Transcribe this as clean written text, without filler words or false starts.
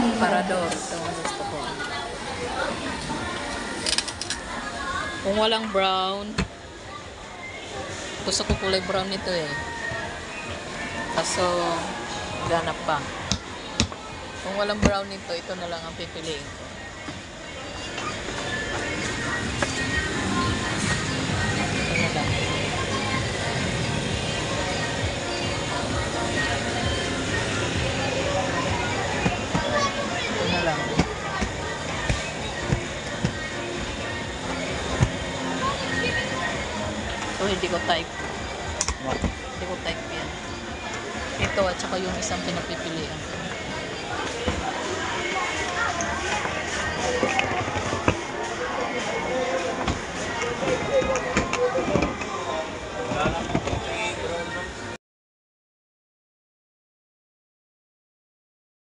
Parador. Ito ang gusto ko. Kung walang brown, gusto ko kulay brown nito eh. Kaso, ganap pa. Kung walang brown nito, ito na lang ang pipiliin ko. Ito na lang. Ito na lang. So, hindi ko type. Hindi ko type yan. Ito at saka yung isang pinapipilian.